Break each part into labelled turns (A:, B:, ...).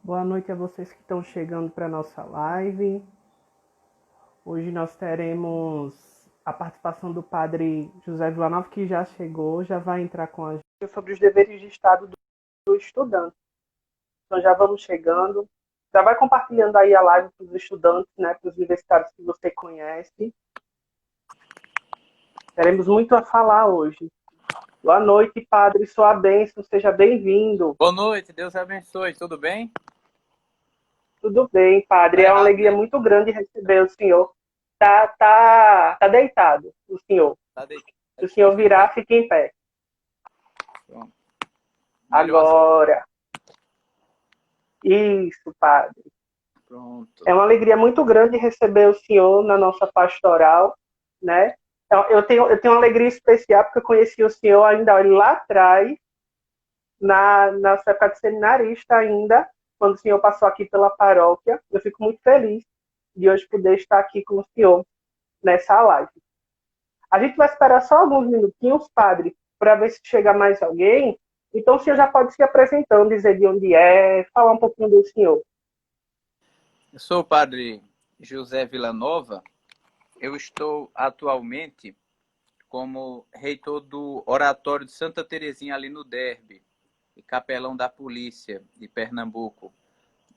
A: Boa noite a vocês que estão chegando para a nossa live. Hoje nós teremos a participação do padre José Villanova, que já chegou, já vai entrar com a gente sobre os deveres de Estado do estudante. Então já vamos chegando. Já vai compartilhando aí a live para os estudantes, né, para os universitários que você conhece. Teremos muito a falar hoje. Boa noite, padre, sua bênção, seja bem-vindo.
B: Boa noite, Deus abençoe, tudo bem?
A: Tudo bem, padre,
B: Tá
A: é uma
B: errado,
A: alegria
B: né?
A: muito grande receber o senhor. Tá deitado, o senhor.
B: Tá deitado,
A: Se o senhor
B: fica em pé.
A: virar, fique em pé.
B: Pronto. Melhor assim.
A: Agora. Isso, padre.
B: Pronto.
A: É uma alegria muito grande receber o senhor na nossa pastoral, né? Então, eu tenho uma alegria especial porque eu conheci o senhor ainda lá atrás, na sua época de seminarista ainda, quando o senhor passou aqui pela paróquia. Eu fico muito feliz de hoje poder estar aqui com o senhor nessa live. A gente vai esperar só alguns minutinhos, padre, para ver se chega mais alguém. Então, o senhor já pode se apresentando, dizer de onde é, falar um pouquinho do senhor.
B: Eu sou o padre José Villanova. Eu estou atualmente como reitor do Oratório de Santa Terezinha ali no Derby e capelão da Polícia de Pernambuco.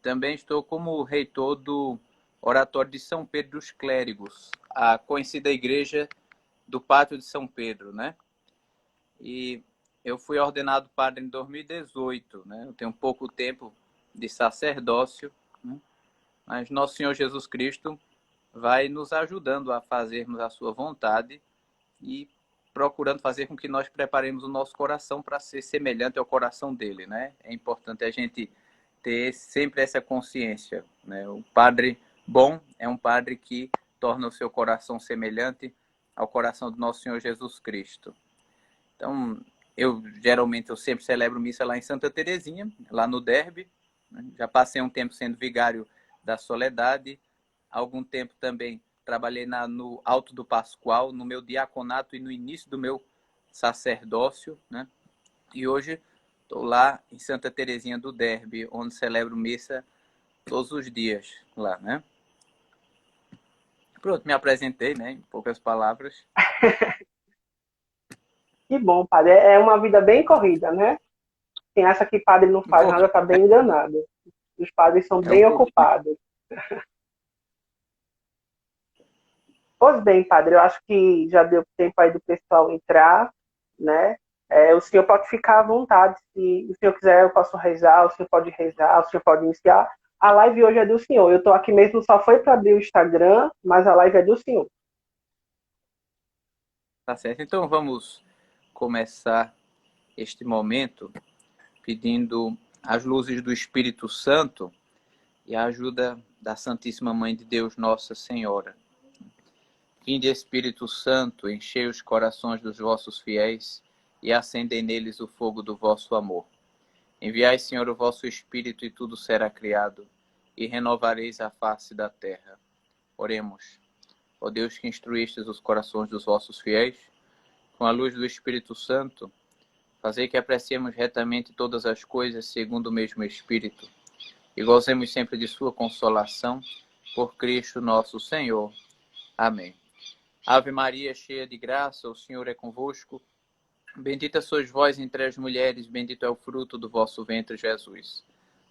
B: Também estou como reitor do Oratório de São Pedro dos Clérigos, a conhecida igreja do Pátio de São Pedro, né? E eu fui ordenado padre em 2018, né? Eu tenho pouco tempo de sacerdócio, né? Mas Nosso Senhor Jesus Cristo vai nos ajudando a fazermos a sua vontade e procurando fazer com que nós preparemos o nosso coração para ser semelhante ao coração dele, né? É importante a gente ter sempre essa consciência, né? O padre bom é um padre que torna o seu coração semelhante ao coração do nosso Senhor Jesus Cristo. Então, eu sempre celebro missa lá em Santa Terezinha, lá no Derby. Né? Já passei um tempo sendo vigário da Soledade. Há algum tempo também trabalhei no Alto do Pascoal, no meu diaconato e no início do meu sacerdócio, né? E hoje estou lá em Santa Terezinha do Derby, onde celebro missa todos os dias lá, né? Pronto, me apresentei, né? Em poucas palavras.
A: Que bom, padre. É uma vida bem corrida, né? Quem acha que padre não
B: Um
A: faz nada
B: pouquinho,
A: está bem enganado. Os padres são
B: é um
A: bem
B: pouquinho.
A: ocupados. Pois bem, padre, eu acho que já deu tempo aí do pessoal entrar, né? O senhor pode ficar à vontade. Se o senhor quiser, eu posso rezar, o senhor pode rezar, o senhor pode iniciar. A live hoje é do senhor. Eu estou aqui mesmo, só foi para abrir o Instagram, mas a live é do senhor.
B: Tá certo. Então vamos começar este momento pedindo as luzes do Espírito Santo e a ajuda da Santíssima Mãe de Deus, Nossa Senhora. Vinde, Espírito Santo, enchei os corações dos vossos fiéis e acendei neles o fogo do vosso amor. Enviai, Senhor, o vosso Espírito e tudo será criado, e renovareis a face da terra. Oremos. Ó Deus que instruístes os corações dos vossos fiéis, com a luz do Espírito Santo, fazei que apreciemos retamente todas as coisas segundo o mesmo Espírito, e gozemos sempre de sua consolação, por Cristo nosso Senhor. Amém. Ave Maria, cheia de graça, o Senhor é convosco. Bendita sois vós entre as mulheres, bendito é o fruto do vosso ventre, Jesus.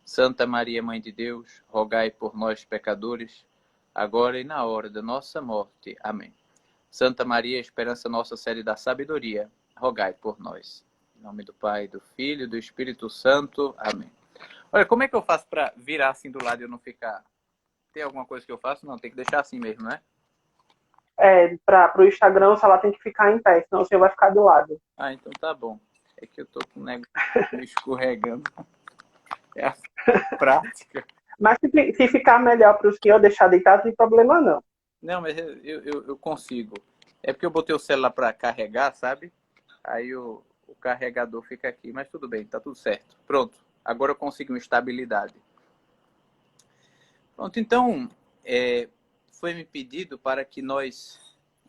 B: Santa Maria, Mãe de Deus, rogai por nós, pecadores, agora e na hora da nossa morte. Amém. Santa Maria, esperança nossa, sede da sabedoria, rogai por nós. Em nome do Pai, do Filho e do Espírito Santo. Amém. Olha, como é que eu faço para virar assim do lado e eu não ficar... Tem alguma coisa que eu faço? Não, tem que deixar assim mesmo, né?
A: Para o Instagram, ela tem que ficar em pé, senão o senhor vai ficar do lado.
B: Ah, então tá bom. É que eu tô com o negócio escorregando. É a prática.
A: Mas se ficar melhor para o senhor deixar deitado, não tem problema não.
B: Não, mas eu consigo. É porque eu botei o celular para carregar, sabe? Aí o carregador fica aqui. Mas tudo bem, tá tudo certo. Pronto. Agora eu consigo uma estabilidade. Pronto, então, foi-me pedido para que nós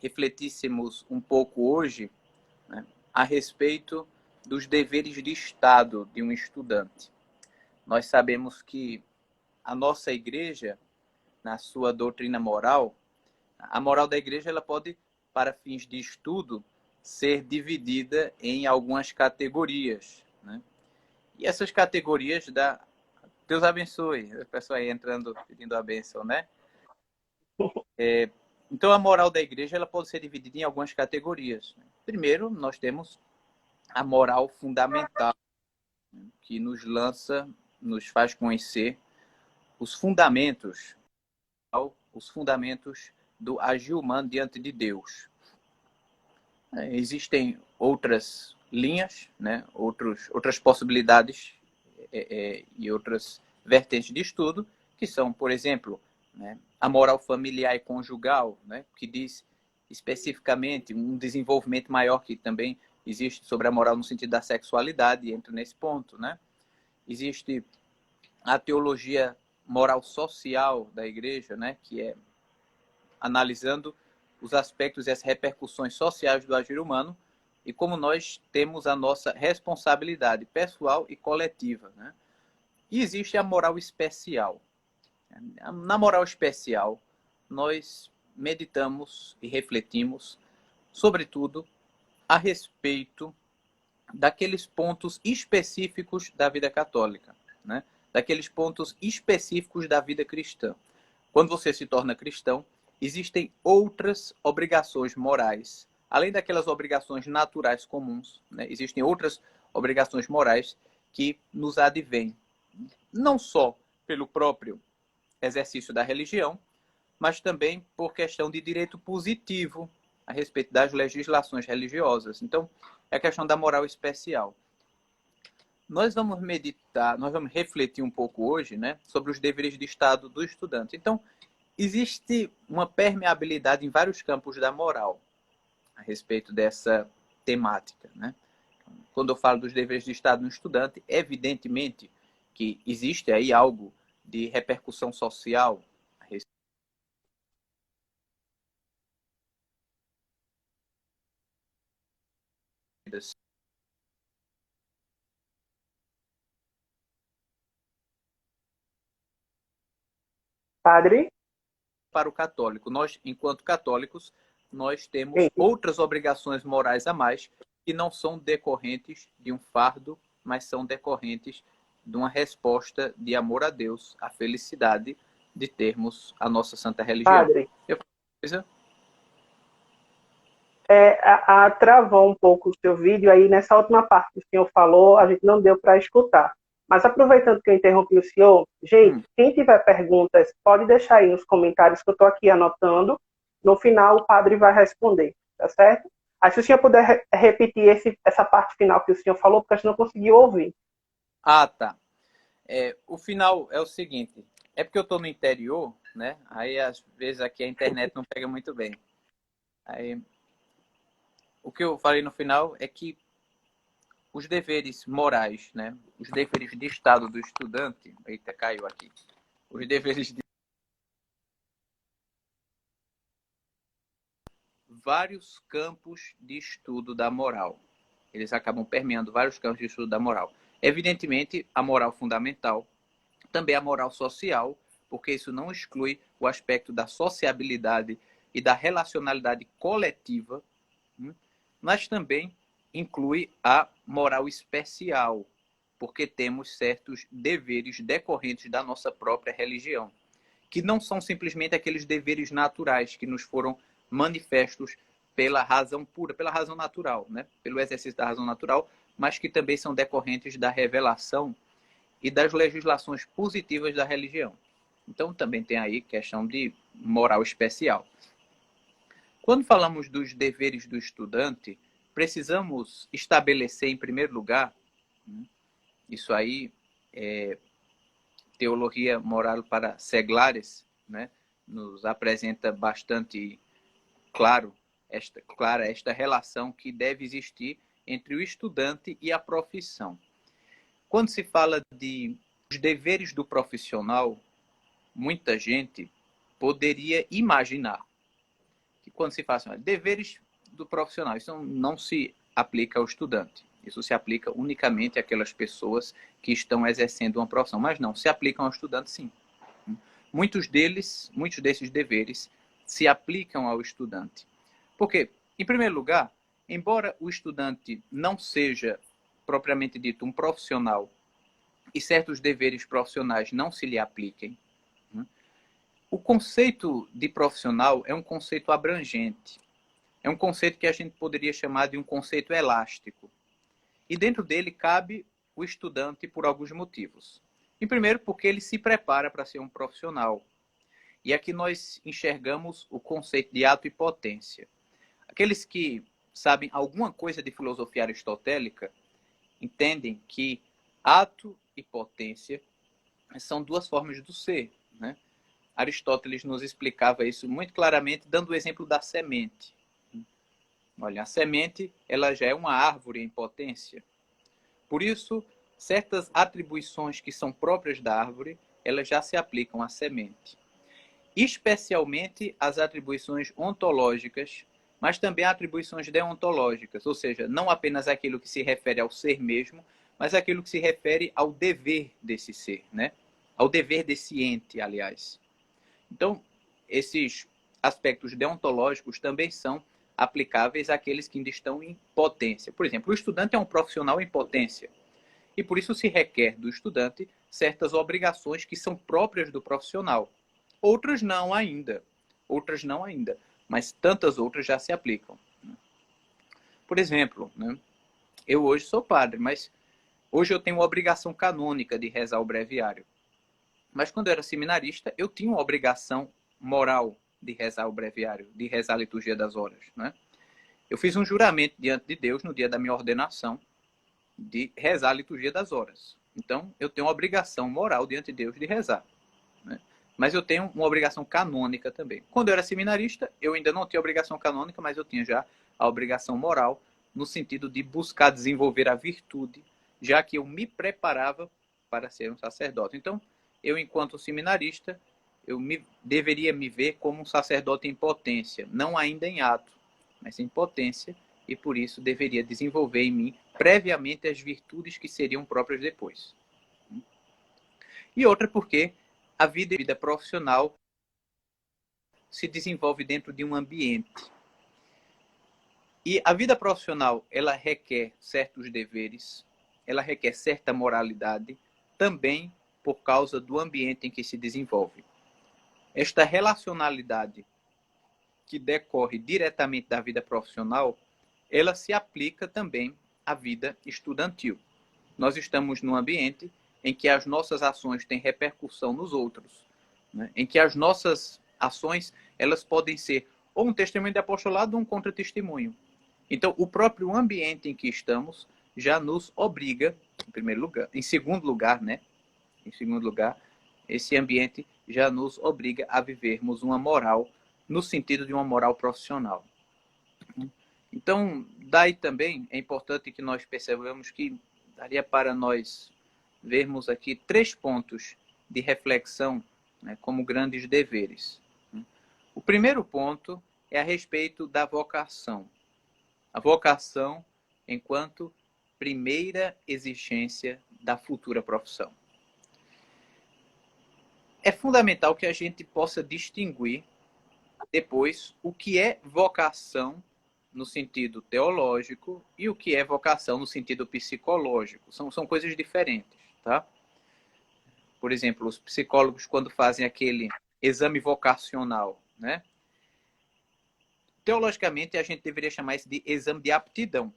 B: refletíssemos um pouco hoje, né, a respeito dos deveres de Estado de um estudante. Nós sabemos que a nossa igreja, na sua doutrina moral, a moral da igreja ela pode, para fins de estudo, ser dividida em algumas categorias, né? E essas categorias Deus abençoe, a pessoa aí entrando pedindo a bênção, né? Então a moral da igreja ela pode ser dividida em algumas categorias. Primeiro, nós temos a moral fundamental, que nos faz conhecer os fundamentos do agir humano diante de Deus. Existem outras linhas, né? Outras possibilidades e outras vertentes de estudo, que são, por exemplo, né, a moral familiar e conjugal, né, que diz especificamente um desenvolvimento maior que também existe sobre a moral no sentido da sexualidade, entra nesse ponto, né? Existe a teologia moral social da igreja, né, que é analisando os aspectos e as repercussões sociais do agir humano e como nós temos a nossa responsabilidade pessoal e coletiva, né? E existe a moral especial. Na moral especial, nós meditamos e refletimos, sobretudo, a respeito daqueles pontos específicos da vida católica, né? Daqueles pontos específicos da vida cristã. Quando você se torna cristão, existem outras obrigações morais, além daquelas obrigações naturais comuns, né? Existem outras obrigações morais que nos advêm, não só pelo próprio exercício da religião, mas também por questão de direito positivo a respeito das legislações religiosas. Então, é a questão da moral especial. Nós vamos meditar, nós vamos refletir um pouco hoje, né, sobre os deveres de Estado do estudante. Então, existe uma permeabilidade em vários campos da moral a respeito dessa temática, né? Quando eu falo dos deveres de Estado no estudante, evidentemente que existe aí algo de repercussão social a respeito das
A: Padre?
B: para o católico. Nós, enquanto católicos, nós temos
A: Sim.
B: outras obrigações morais a mais que não são decorrentes de um fardo, mas são decorrentes de uma resposta de amor a Deus, a felicidade de termos a nossa santa religião.
A: Padre,
B: Coisa?
A: travou um pouco o seu vídeo aí, nessa última parte que o senhor falou, a gente não deu para escutar. Mas aproveitando que eu interrompi o senhor, gente, quem tiver perguntas, pode deixar aí nos comentários que eu estou aqui anotando. No final, o padre vai responder, tá certo? Aí, se o senhor puder repetir essa parte final que o senhor falou, porque a gente não conseguiu ouvir.
B: Ah, tá. O final é o seguinte, é porque eu estou no interior, né? Aí, às vezes, aqui a internet não pega muito bem. Aí, o que eu falei no final é que os deveres morais, né? Os deveres de Estado do estudante... Eita, caiu aqui. Os deveres de vários campos de estudo da moral. Eles acabam permeando vários campos de estudo da moral. Evidentemente, a moral fundamental, também a moral social, porque isso não exclui o aspecto da sociabilidade e da relacionalidade coletiva, mas também inclui a moral especial, porque temos certos deveres decorrentes da nossa própria religião, que não são simplesmente aqueles deveres naturais que nos foram manifestos pela razão pura, pela razão natural, né? Pelo exercício da razão natural, mas que também são decorrentes da revelação e das legislações positivas da religião. Então também tem aí questão de moral especial. Quando falamos dos deveres do estudante, precisamos estabelecer, em primeiro lugar, isso aí é Teologia Moral para Seglares, né, nos apresenta bastante clara esta relação que deve existir entre o estudante e a profissão. Quando se fala de os deveres do profissional, muita gente poderia imaginar que quando se fala assim, deveres do profissional, isso não se aplica ao estudante. Isso se aplica unicamente àquelas pessoas que estão exercendo uma profissão. Mas não, se aplicam ao estudante sim. muitos desses deveres se aplicam ao estudante. Porque, em primeiro lugar, embora o estudante não seja propriamente dito um profissional e certos deveres profissionais não se lhe apliquem, o conceito de profissional é um conceito abrangente. É um conceito que a gente poderia chamar de um conceito elástico. E dentro dele cabe o estudante por alguns motivos. Em primeiro, porque ele se prepara para ser um profissional. E aqui nós enxergamos o conceito de ato e potência. Aqueles que sabem alguma coisa de filosofia aristotélica entendem que ato e potência são duas formas do ser, né? Aristóteles nos explicava isso muito claramente, dando o exemplo da semente. Olha, a semente ela já é uma árvore em potência. Por isso, certas atribuições que são próprias da árvore, elas já se aplicam à semente. Especialmente as atribuições ontológicas, mas também atribuições deontológicas, ou seja, não apenas aquilo que se refere ao ser mesmo, mas aquilo que se refere ao dever desse ser, né? Ao dever desse ente, aliás. Então, esses aspectos deontológicos também são aplicáveis àqueles que ainda estão em potência. Por exemplo, o estudante é um profissional em potência e por isso se requer do estudante certas obrigações que são próprias do profissional. Outras não ainda, mas tantas outras já se aplicam. Por exemplo, né, eu hoje sou padre, mas hoje eu tenho uma obrigação canônica de rezar o breviário. Mas quando eu era seminarista, eu tinha uma obrigação moral de rezar o breviário, de rezar a liturgia das horas, né? Eu fiz um juramento diante de Deus no dia da minha ordenação de rezar a liturgia das horas. Então, eu tenho uma obrigação moral diante de Deus de rezar, né? Mas eu tenho uma obrigação canônica também. Quando eu era seminarista, eu ainda não tinha obrigação canônica, mas eu tinha já a obrigação moral no sentido de buscar desenvolver a virtude, já que eu me preparava para ser um sacerdote. Então, eu, enquanto seminarista, deveria me ver como um sacerdote em potência, não ainda em ato, mas em potência, e por isso deveria desenvolver em mim previamente as virtudes que seriam próprias depois. E outra porque a vida profissional se desenvolve dentro de um ambiente. E a vida profissional, ela requer certos deveres, ela requer certa moralidade, também por causa do ambiente em que se desenvolve. Esta relacionalidade que decorre diretamente da vida profissional, ela se aplica também à vida estudantil. Nós estamos num ambiente em que as nossas ações têm repercussão nos outros, né? Em que as nossas ações elas podem ser ou um testemunho de apostolado ou um contra-testemunho. Então, o próprio ambiente em que estamos já nos obriga, em primeiro lugar, em segundo lugar, né? Em segundo lugar, esse ambiente já nos obriga a vivermos uma moral no sentido de uma moral profissional. Então, daí também é importante que nós percebamos que daria para nós vermos aqui 3 pontos de reflexão, né, como grandes deveres. O primeiro ponto é a respeito da vocação. A vocação enquanto primeira exigência da futura profissão. É fundamental que a gente possa distinguir depois o que é vocação no sentido teológico e o que é vocação no sentido psicológico. São coisas diferentes, tá? Por exemplo, os psicólogos, quando fazem aquele exame vocacional, né? Teologicamente, a gente deveria chamar isso de exame de aptidão,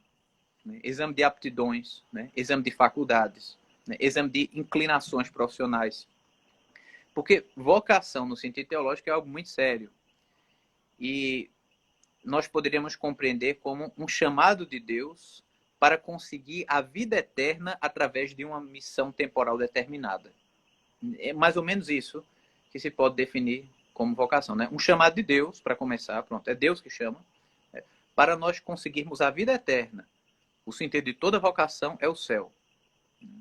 B: né? Exame de aptidões, né? Exame de faculdades, né? Exame de inclinações profissionais. Porque vocação, no sentido teológico, é algo muito sério. E nós poderíamos compreender como um chamado de Deus para conseguir a vida eterna através de uma missão temporal determinada. É mais ou menos isso que se pode definir como vocação, né? Um chamado de Deus, para começar, pronto, é Deus que chama, para nós conseguirmos a vida eterna. O sentido de toda vocação é o céu.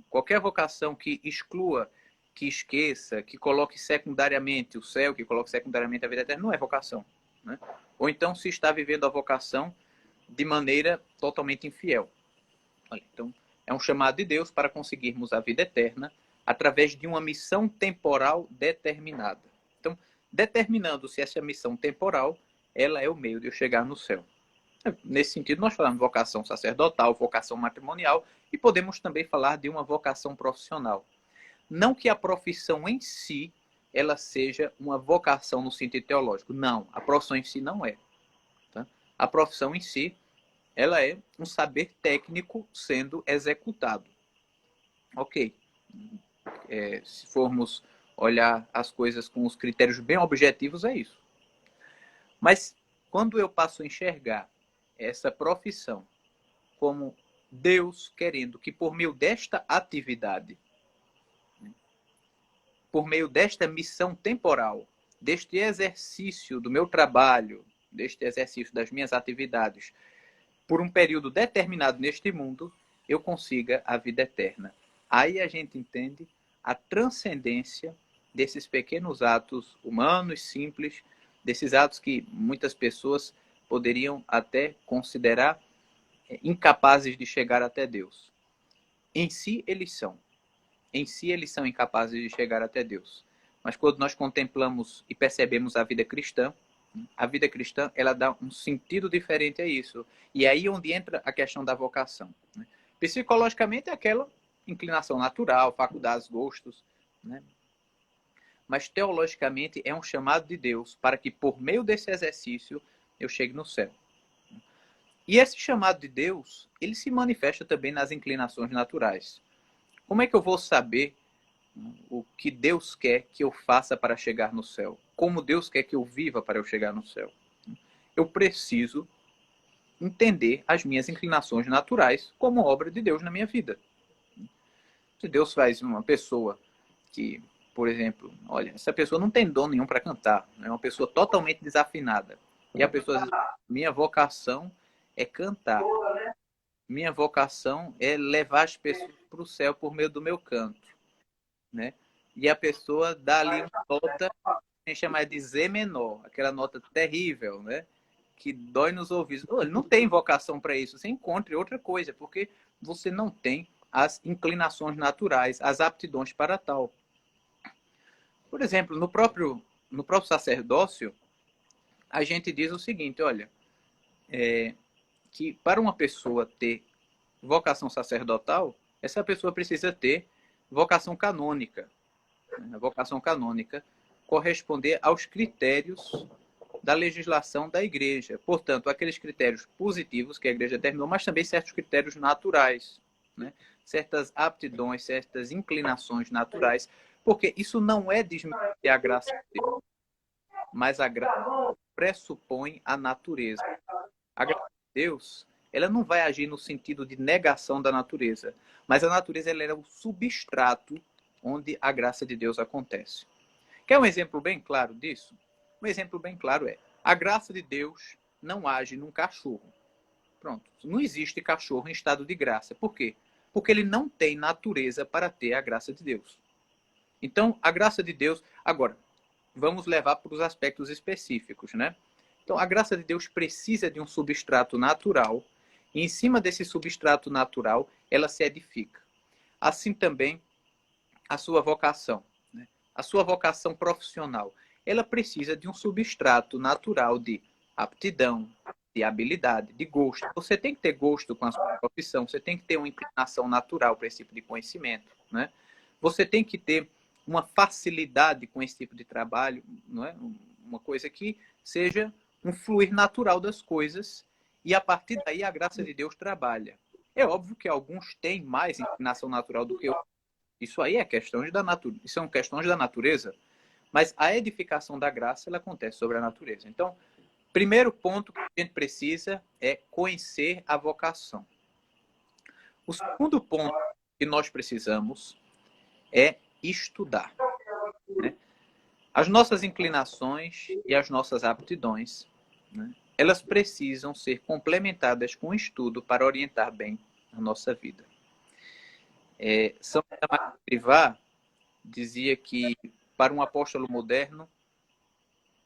B: Qualquer vocação que exclua, que esqueça, que coloque secundariamente o céu, que coloque secundariamente a vida eterna, não é vocação, né? Ou então se está vivendo a vocação de maneira totalmente infiel. Então, é um chamado de Deus para conseguirmos a vida eterna através de uma missão temporal determinada. Então, determinando-se essa missão temporal, ela é o meio de eu chegar no céu. Nesse sentido, nós falamos vocação sacerdotal, vocação matrimonial, e podemos também falar de uma vocação profissional. Não que a profissão em si ela seja uma vocação no sentido teológico. Não, a profissão em si não é. Tá? A profissão em si, ela é um saber técnico sendo executado. Ok. Se formos olhar as coisas com os critérios bem objetivos, é isso. Mas quando eu passo a enxergar essa profissão como Deus querendo que por meio desta atividade, por meio desta missão temporal, deste exercício do meu trabalho, deste exercício das minhas atividades, por um período determinado neste mundo, eu consiga a vida eterna. Aí a gente entende a transcendência desses pequenos atos humanos, simples, desses atos que muitas pessoas poderiam até considerar incapazes de chegar até Deus. Em si, eles são. Em si, eles são incapazes de chegar até Deus. Mas quando nós contemplamos e percebemos a vida cristã, ela dá um sentido diferente a isso. E é aí onde entra a questão da vocação. Psicologicamente é aquela inclinação natural, faculdades, gostos, né? Mas teologicamente é um chamado de Deus para que por meio desse exercício eu chegue no céu. E esse chamado de Deus, ele se manifesta também nas inclinações naturais. Como é que eu vou saber o que Deus quer que eu faça para chegar no céu? Como Deus quer que eu viva para eu chegar no céu? Eu preciso entender as minhas inclinações naturais como obra de Deus na minha vida. Se Deus faz uma pessoa que, por exemplo, olha, essa pessoa não tem dom nenhum para cantar, é uma pessoa totalmente desafinada. E a pessoa diz, minha vocação é cantar. Minha vocação é levar as pessoas para o céu por meio do meu canto, né? E a pessoa dá ali uma nota, a gente chama de Z menor, aquela nota terrível, né? Que dói nos ouvidos. Ele não tem vocação para isso. Você encontre outra coisa, porque você não tem as inclinações naturais, as aptidões para tal. Por exemplo, no próprio sacerdócio, a gente diz o seguinte, olha, que para uma pessoa ter vocação sacerdotal, essa pessoa precisa ter vocação canônica. A vocação canônica corresponder aos critérios da legislação da igreja. Portanto, aqueles critérios positivos que a igreja determinou, mas também certos critérios naturais, né? Certas aptidões, certas inclinações naturais, porque isso não é desmerecer a graça de Deus, mas a graça pressupõe a natureza. A graça de Deus, ela não vai agir no sentido de negação da natureza, mas a natureza ela é o substrato onde a graça de Deus acontece. Quer um exemplo bem claro disso? Um exemplo bem claro é, a graça de Deus não age num cachorro. Pronto, não existe cachorro em estado de graça. Por quê? Porque ele não tem natureza para ter a graça de Deus. Então, a graça de Deus... Agora, vamos levar para os aspectos específicos, né? Então, a graça de Deus precisa de um substrato natural, e em cima desse substrato natural, ela se edifica. Assim também, a sua vocação, né? A sua vocação profissional, ela precisa de um substrato natural de aptidão, de habilidade, de gosto. Você tem que ter gosto com a sua profissão, você tem que ter uma inclinação natural para esse tipo de conhecimento, né? Você tem que ter uma facilidade com esse tipo de trabalho, não é? Uma coisa que seja um fluir natural das coisas, e a partir daí a graça de Deus trabalha. É óbvio que alguns têm mais inclinação natural do que outros. Isso aí é questões da natureza, são questões da natureza, mas a edificação da graça ela acontece sobre a natureza. Então, primeiro ponto que a gente precisa é conhecer a vocação. O segundo ponto que nós precisamos é estudar, né? As nossas inclinações e as nossas aptidões, né, elas precisam ser complementadas com estudo para orientar bem a nossa vida. São Tomás de Aquino dizia que para um apóstolo moderno,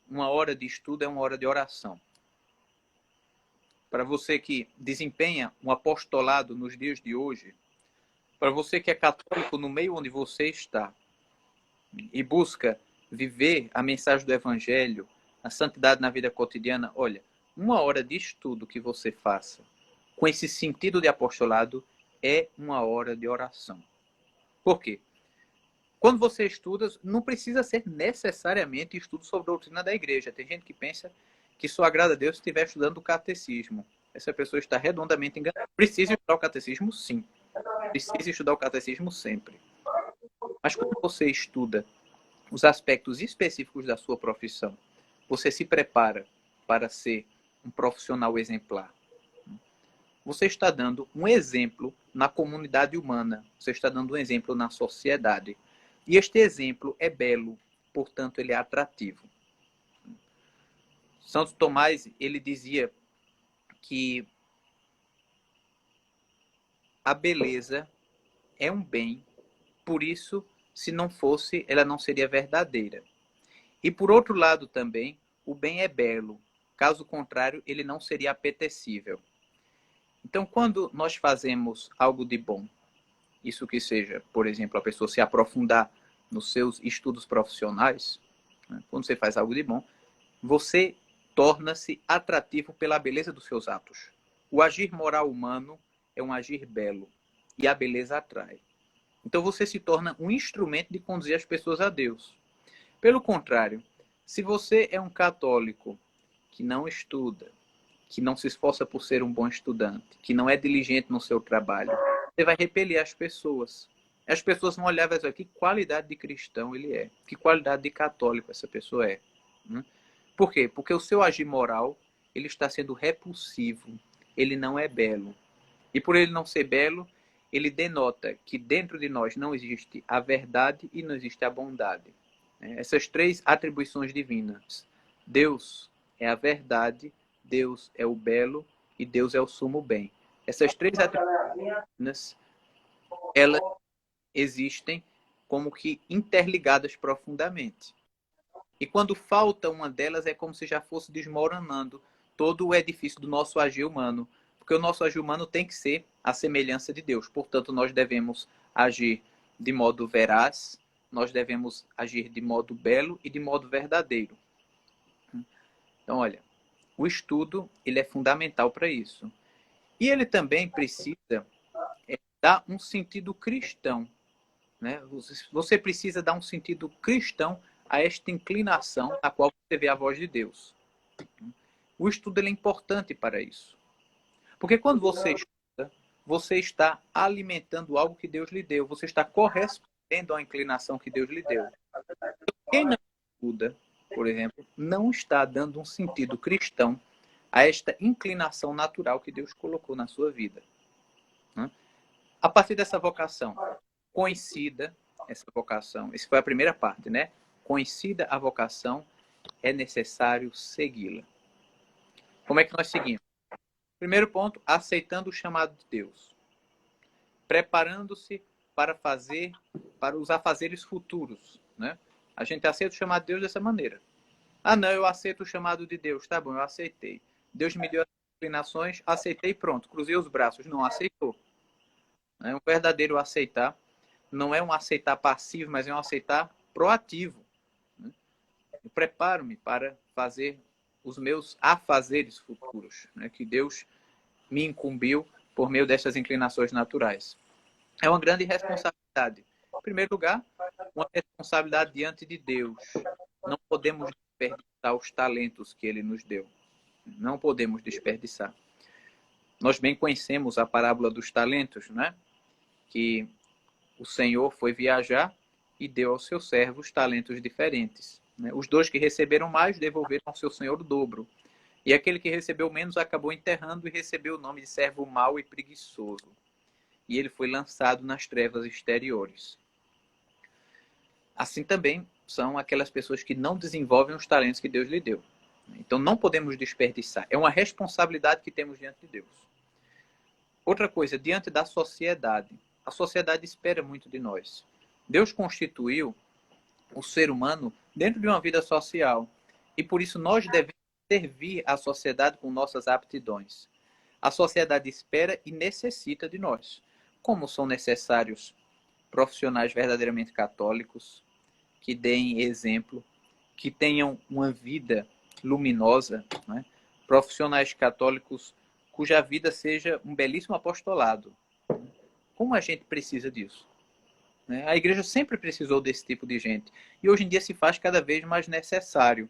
B: uma hora de estudo é uma hora de oração. Para você que desempenha um apostolado nos dias de hoje, para você que é católico no meio onde você está e busca viver a mensagem do Evangelho, a santidade na vida cotidiana, olha, 1 hora de estudo que você faça com esse sentido de apostolado é 1 hora de oração. Por quê? Quando você estuda, não precisa ser necessariamente estudo sobre a doutrina da igreja. Tem gente que pensa que só agrada a Deus se estiver estudando o catecismo. Essa pessoa está redondamente enganada. Precisa estudar o catecismo, sim. Precisa estudar o catecismo sempre. Mas quando você estuda os aspectos específicos da sua profissão, você se prepara para ser um profissional exemplar. Você está dando um exemplo na comunidade humana. Você está dando um exemplo na sociedade. E este exemplo é belo, portanto, ele é atrativo. Santo Tomás, ele dizia que a beleza é um bem, por isso, se não fosse, ela não seria verdadeira. E por outro lado também, o bem é belo, caso contrário, ele não seria apetecível. Então, quando nós fazemos algo de bom, isso que seja, por exemplo, a pessoa se aprofundar nos seus estudos profissionais, né? Quando você faz algo de bom, você torna-se atrativo pela beleza dos seus atos. O agir moral humano é um agir belo, e a beleza atrai. Então você se torna um instrumento de conduzir as pessoas a Deus. Pelo contrário, se você é um católico que não estuda, que não se esforça por ser um bom estudante, que não é diligente no seu trabalho, você vai repelir as pessoas. As pessoas vão olhar e vão dizer, que qualidade de cristão ele é, que qualidade de católico essa pessoa é. Por quê? Porque o seu agir moral, ele está sendo repulsivo, ele não é belo. E por ele não ser belo, ele denota que dentro de nós não existe a verdade e não existe a bondade. Essas 3 atribuições divinas. Deus é a verdade, Deus é o belo e Deus é o sumo bem. Essas 3 atribuições divinas, elas existem como que interligadas profundamente. E quando falta uma delas, é como se já fosse desmoronando todo o edifício do nosso agir humano. Porque o nosso agir humano tem que ser a semelhança de Deus. Portanto, nós devemos agir de modo veraz, nós devemos agir de modo belo e de modo verdadeiro. Então, olha, o estudo ele é fundamental para isso. E ele também precisa dar um sentido cristão. Né? Você precisa dar um sentido cristão a esta inclinação a qual você vê a voz de Deus. O estudo ele é importante para isso. Porque quando você estuda, você está alimentando algo que Deus lhe deu. Você está correspondendo à inclinação que Deus lhe deu. Quem não estuda, por exemplo, não está dando um sentido cristão a esta inclinação natural que Deus colocou na sua vida. A partir dessa vocação, coincida essa vocação. Essa foi a primeira parte, né? Coincida a vocação, é necessário segui-la. Como é que nós seguimos? Primeiro ponto, aceitando o chamado de Deus. Preparando-se para os afazeres futuros, né? A gente aceita o chamado de Deus dessa maneira. Ah, não, eu aceito o chamado de Deus. Tá bom, eu aceitei. Deus me deu as inclinações, aceitei, pronto. Cruzei os braços. Não aceitou. Um verdadeiro aceitar não é um aceitar passivo, mas é um aceitar proativo. Eu preparo-me para fazer os meus afazeres futuros, né, que Deus me incumbiu por meio dessas inclinações naturais. É uma grande responsabilidade. Em primeiro lugar, uma responsabilidade diante de Deus. Não podemos desperdiçar os talentos que Ele nos deu. Não podemos desperdiçar. Nós bem conhecemos a parábola dos talentos, né? Que o Senhor foi viajar e deu aos seus servos talentos diferentes. Os 2 que receberam mais devolveram ao seu senhor o dobro. E aquele que recebeu menos acabou enterrando e recebeu o nome de servo mau e preguiçoso. E ele foi lançado nas trevas exteriores. Assim também são aquelas pessoas que não desenvolvem os talentos que Deus lhe deu. Então não podemos desperdiçar. É uma responsabilidade que temos diante de Deus. Outra coisa, diante da sociedade. A sociedade espera muito de nós. Deus constituiu o ser humano dentro de uma vida social. E por isso nós devemos servir à sociedade com nossas aptidões. A sociedade espera e necessita de nós. Como são necessários profissionais verdadeiramente católicos, que deem exemplo, que tenham uma vida luminosa, né? Profissionais católicos cuja vida seja um belíssimo apostolado. Como a gente precisa disso? Né? A igreja sempre precisou desse tipo de gente. E hoje em dia se faz cada vez mais necessário.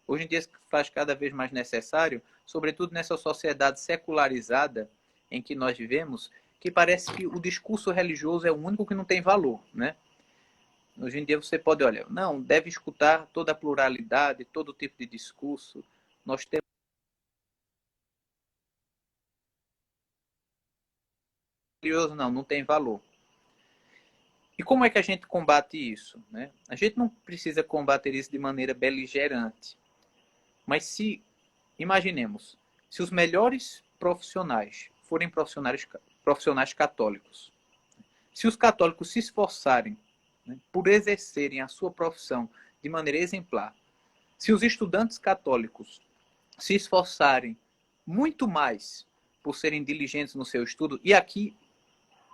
B: Hoje em dia se faz cada vez mais necessário, sobretudo nessa sociedade secularizada em que nós vivemos, que parece que o discurso religioso é o único que não tem valor, né? Hoje em dia você pode, olha, não, deve escutar toda a pluralidade, todo tipo de discurso. Nós temos religioso, não tem valor. E como é que a gente combate isso? Né? A gente não precisa combater isso de maneira beligerante. Mas se, imaginemos, se os melhores profissionais forem profissionais católicos, se os católicos se esforçarem, né, por exercerem a sua profissão de maneira exemplar, se os estudantes católicos se esforçarem muito mais por serem diligentes no seu estudo, e aqui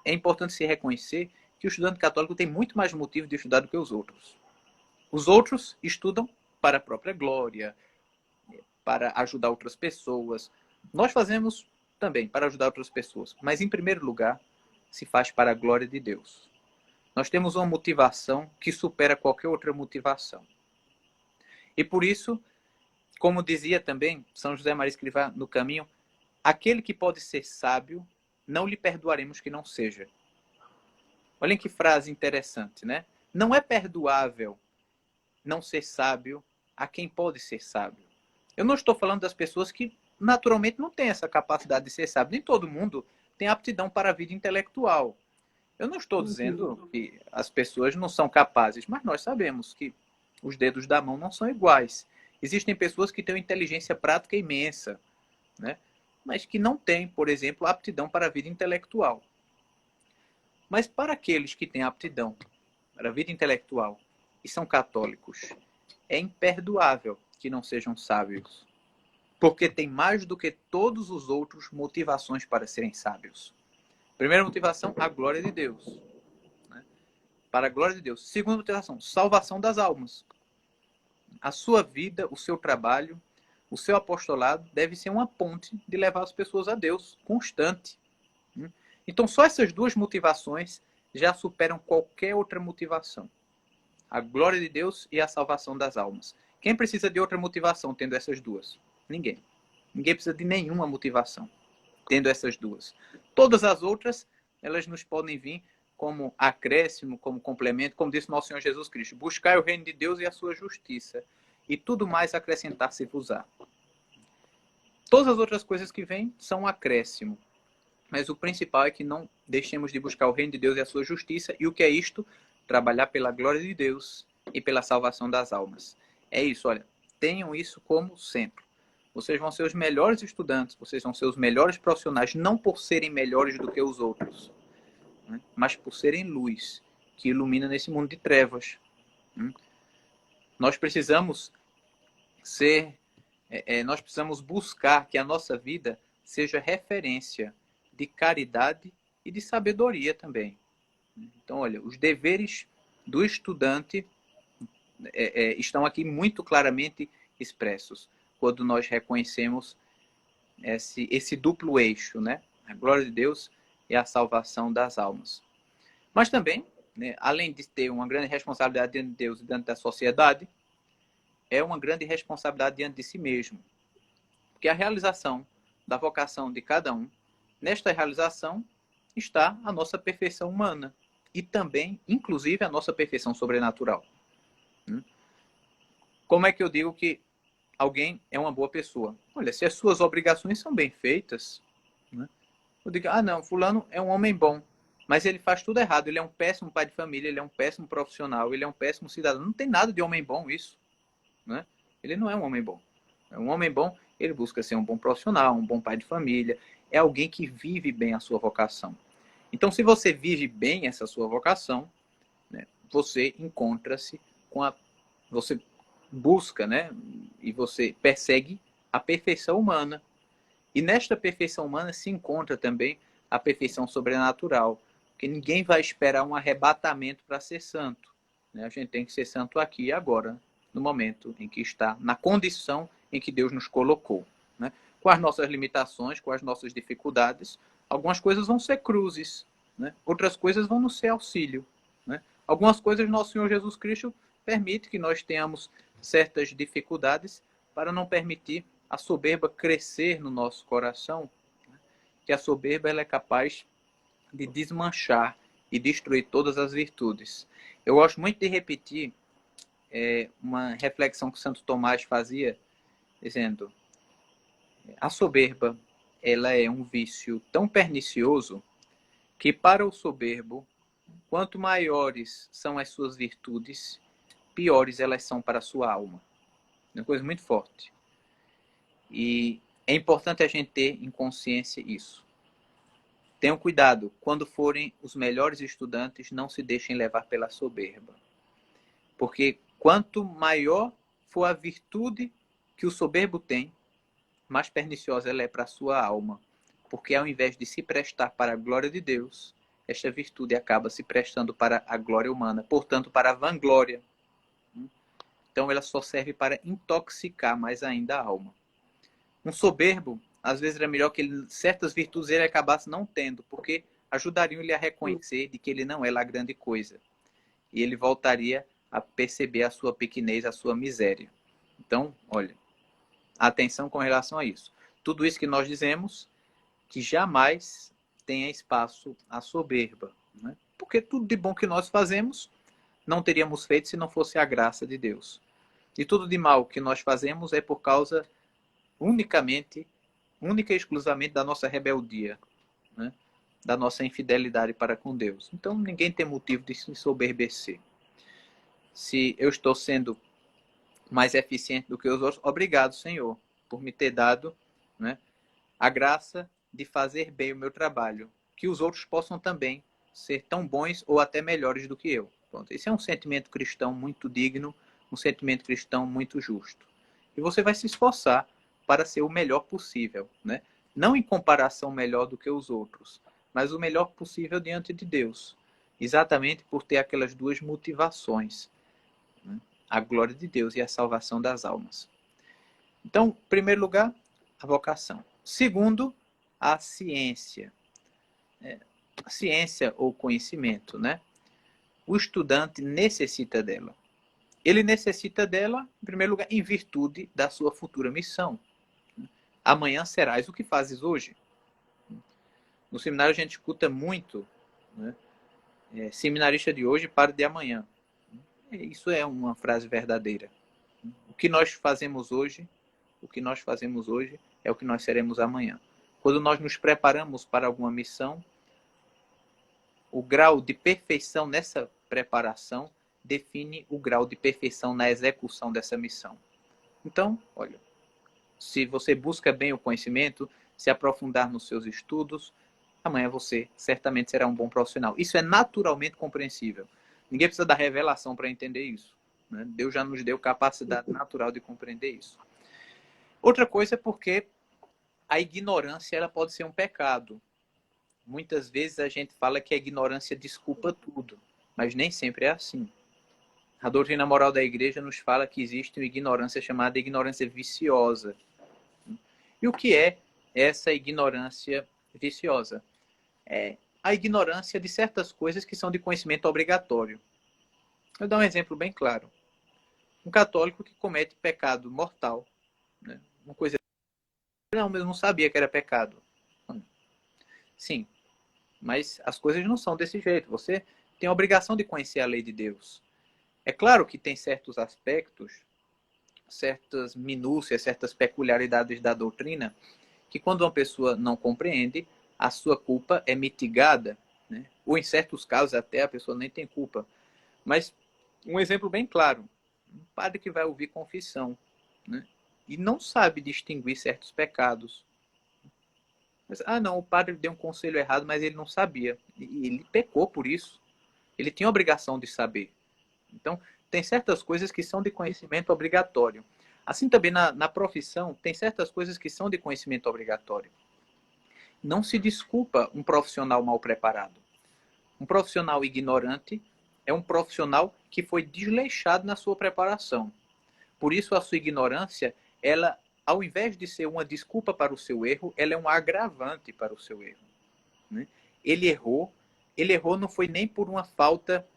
B: é importante se reconhecer que o estudante católico tem muito mais motivo de estudar do que os outros. Os outros estudam para a própria glória, para ajudar outras pessoas. Nós fazemos também para ajudar outras pessoas, mas em primeiro lugar, se faz para a glória de Deus. Nós temos uma motivação que supera qualquer outra motivação. E por isso, como dizia também São José Maria Escrivá no Caminho, aquele que pode ser sábio, não lhe perdoaremos que não seja. Olhem que frase interessante, né? Não é perdoável não ser sábio a quem pode ser sábio. Eu não estou falando das pessoas que naturalmente não têm essa capacidade de ser sábio. Nem todo mundo tem aptidão para a vida intelectual. Eu não estou dizendo que as pessoas não são capazes, mas nós sabemos que os dedos da mão não são iguais. Existem pessoas que têm uma inteligência prática imensa, né? Mas que não têm, por exemplo, aptidão para a vida intelectual. Mas para aqueles que têm aptidão para a vida intelectual e são católicos, é imperdoável que não sejam sábios, porque tem mais do que todos os outros motivações para serem sábios. Primeira motivação, a glória de Deus. Né? Para a glória de Deus. Segunda motivação, salvação das almas. A sua vida, o seu trabalho, o seu apostolado deve ser uma ponte de levar as pessoas a Deus, constante. Então, só essas duas motivações já superam qualquer outra motivação. A glória de Deus e a salvação das almas. Quem precisa de outra motivação tendo essas duas? Ninguém. Ninguém precisa de nenhuma motivação tendo essas duas. Todas as outras, elas nos podem vir como acréscimo, como complemento, como disse nosso Senhor Jesus Cristo. Buscai o reino de Deus e a sua justiça, e tudo mais acrescentar-se-vos-á. Todas as outras coisas que vêm são um acréscimo. Mas o principal é que não deixemos de buscar o reino de Deus e a sua justiça. E o que é isto? Trabalhar pela glória de Deus e pela salvação das almas. É isso, olha. Tenham isso como sempre. Vocês vão ser os melhores estudantes, vocês vão ser os melhores profissionais, não por serem melhores do que os outros, né? Mas por serem luz, que ilumina nesse mundo de trevas. Nós precisamos nós precisamos buscar que a nossa vida seja referência de caridade e de sabedoria também. Então, olha, os deveres do estudante estão aqui muito claramente expressos, quando nós reconhecemos esse duplo eixo, né? A glória de Deus e a salvação das almas. Mas também, né, além de ter uma grande responsabilidade diante de Deus e diante da sociedade, é uma grande responsabilidade diante de si mesmo. Porque a realização da vocação de cada um, nesta realização está a nossa perfeição humana e também, inclusive, a nossa perfeição sobrenatural. Como é que eu digo que alguém é uma boa pessoa? Olha, se as suas obrigações são bem feitas, né? Eu digo, não, fulano é um homem bom, mas ele faz tudo errado, ele é um péssimo pai de família, ele é um péssimo profissional, ele é um péssimo cidadão. Não tem nada de homem bom isso, né? Ele não é um homem bom. É um homem bom, ele busca ser um bom profissional, um bom pai de família, é alguém que vive bem a sua vocação. Então, se você vive bem essa sua vocação, né, você encontra-se você busca, né, e você persegue a perfeição humana. E nesta perfeição humana se encontra também a perfeição sobrenatural, porque ninguém vai esperar um arrebatamento para ser santo. né? A gente tem que ser santo aqui e agora, no momento em que está, na condição em que Deus nos colocou, né? Com as nossas limitações, com as nossas dificuldades, algumas coisas vão ser cruzes, né? Outras coisas vão nos ser auxílio, né? Algumas coisas nosso Senhor Jesus Cristo permite que nós tenhamos certas dificuldades para não permitir a soberba crescer no nosso coração, né? Que a soberba ela é capaz de desmanchar e destruir todas as virtudes. Eu gosto muito de repetir uma reflexão que Santo Tomás fazia, dizendo: a soberba ela é um vício tão pernicioso que para o soberbo, quanto maiores são as suas virtudes, piores elas são para a sua alma. É uma coisa muito forte. E é importante a gente ter em consciência isso. Tenham cuidado, quando forem os melhores estudantes, não se deixem levar pela soberba. Porque quanto maior for a virtude que o soberbo tem, mais perniciosa ela é para a sua alma. Porque ao invés de se prestar para a glória de Deus, esta virtude acaba se prestando para a glória humana, portanto, para a vanglória. Então ela só serve para intoxicar mais ainda a alma. Um soberbo, às vezes era melhor que ele, certas virtudes ele acabasse não tendo, porque ajudariam ele a reconhecer de que ele não é lá grande coisa. E ele voltaria a perceber a sua pequenez, a sua miséria. Então, olha, atenção com relação a isso. Tudo isso que nós dizemos, que jamais tenha espaço à soberba, né? Porque tudo de bom que nós fazemos, não teríamos feito se não fosse a graça de Deus. E tudo de mal que nós fazemos é por causa única e exclusivamente da nossa rebeldia, né? Da nossa infidelidade para com Deus. Então ninguém tem motivo de se ensoberbecer. Se eu estou sendo mais eficiente do que os outros, obrigado, Senhor, por me ter dado, né, a graça de fazer bem o meu trabalho, que os outros possam também ser tão bons ou até melhores do que eu. Pronto, esse é um sentimento cristão muito digno, um sentimento cristão muito justo. E você vai se esforçar para ser o melhor possível, né? Não em comparação melhor do que os outros, mas o melhor possível diante de Deus. Exatamente por ter aquelas duas motivações, né? A glória de Deus e a salvação das almas. Então, em primeiro lugar, a vocação. Segundo, a ciência. A ciência ou conhecimento, né? O estudante necessita dela. Ele necessita dela, em primeiro lugar, em virtude da sua futura missão. Amanhã serás o que fazes hoje. No seminário a gente escuta muito, né? Seminarista de hoje para de amanhã. Isso é uma frase verdadeira. O que nós fazemos hoje, o que nós fazemos hoje é o que nós seremos amanhã. Quando nós nos preparamos para alguma missão, o grau de perfeição nessa preparação define o grau de perfeição na execução dessa missão. Então, olha, se você busca bem o conhecimento, se aprofundar nos seus estudos, amanhã você certamente será um bom profissional. Isso é naturalmente compreensível. Ninguém precisa da revelação para entender isso, né? Deus já nos deu capacidade natural de compreender isso. Outra coisa é porque a ignorância ela pode ser um pecado. Muitas vezes a gente fala que a ignorância desculpa tudo, mas nem sempre é assim. A doutrina moral da igreja nos fala que existe uma ignorância chamada ignorância viciosa. E o que é essa ignorância viciosa? É a ignorância de certas coisas que são de conhecimento obrigatório. Eu vou dar um exemplo bem claro. Um católico que comete pecado mortal, né? Uma coisa... Não, mas eu não sabia que era pecado. Sim, mas as coisas não são desse jeito. Você tem a obrigação de conhecer a lei de Deus. É claro que tem certos aspectos, certas minúcias, certas peculiaridades da doutrina, que quando uma pessoa não compreende, a sua culpa é mitigada, né? Ou em certos casos até a pessoa nem tem culpa. Mas um exemplo bem claro, um padre que vai ouvir confissão, né? E não sabe distinguir certos pecados. Mas, não, o padre deu um conselho errado, mas ele não sabia. E ele pecou por isso. Ele tinha a obrigação de saber. Então, tem certas coisas que são de conhecimento obrigatório. Assim também na profissão, tem certas coisas que são de conhecimento obrigatório. Não se desculpa um profissional mal preparado. Um profissional ignorante é um profissional que foi desleixado na sua preparação. Por isso, a sua ignorância, ela, ao invés de ser uma desculpa para o seu erro, ela é um agravante para o seu erro. Né? Ele errou não foi nem por uma falta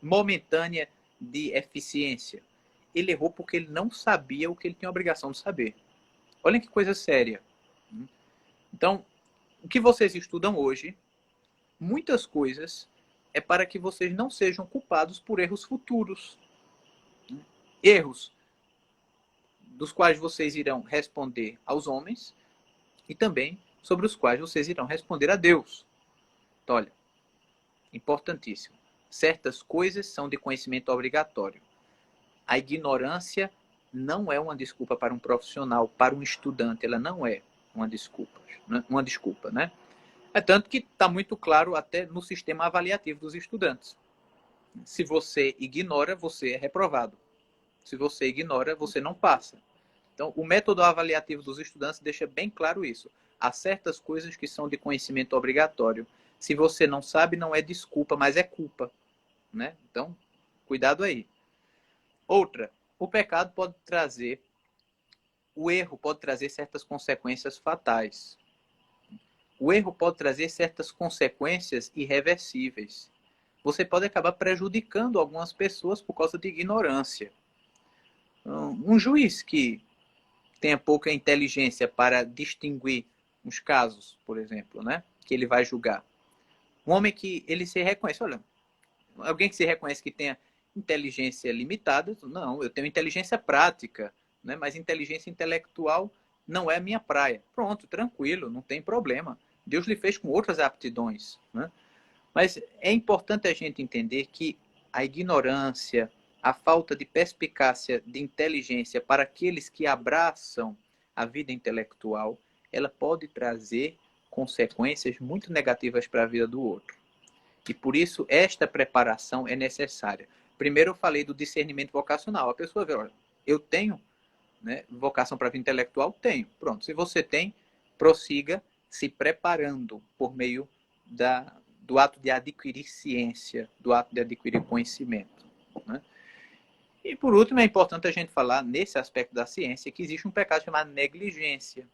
B: momentânea de eficiência. Ele errou porque ele não sabia o que ele tinha a obrigação de saber. Olhem que coisa séria. Então, o que vocês estudam hoje, muitas coisas, é para que vocês não sejam culpados por erros futuros. Erros dos quais vocês irão responder aos homens e também sobre os quais vocês irão responder a Deus. Então, olha, importantíssimo. Certas coisas são de conhecimento obrigatório. A ignorância não é uma desculpa para um profissional, para um estudante. Ela não é uma desculpa, né? É tanto que está muito claro até no sistema avaliativo dos estudantes. Se você ignora, você é reprovado. Se você ignora, você não passa. Então, o método avaliativo dos estudantes deixa bem claro isso. Há certas coisas que são de conhecimento obrigatório. Se você não sabe, não é desculpa, mas é culpa. Né? Então, cuidado aí. Outra, o pecado pode trazer, o erro pode trazer certas consequências fatais. O erro pode trazer certas consequências irreversíveis. Você pode acabar prejudicando algumas pessoas por causa de ignorância. Um juiz que tenha pouca inteligência para distinguir os casos, por exemplo, né, que ele vai julgar. Um homem que ele se reconhece, olha, alguém que se reconhece que tenha inteligência limitada, não, eu tenho inteligência prática, né, mas inteligência intelectual não é a minha praia. Pronto, tranquilo, não tem problema. Deus lhe fez com outras aptidões, né? Mas é importante a gente entender que a ignorância, a falta de perspicácia, de inteligência para aqueles que abraçam a vida intelectual, ela pode trazer consequências muito negativas para a vida do outro. E por isso esta preparação é necessária. Primeiro eu falei do discernimento vocacional. A pessoa vê, olha, eu tenho, né, vocação para a vida intelectual? Tenho. Pronto, se você tem, prossiga se preparando por meio do ato de adquirir ciência, do ato de adquirir conhecimento. Né? E por último, é importante a gente falar, nesse aspecto da ciência, que existe um pecado chamado negligência.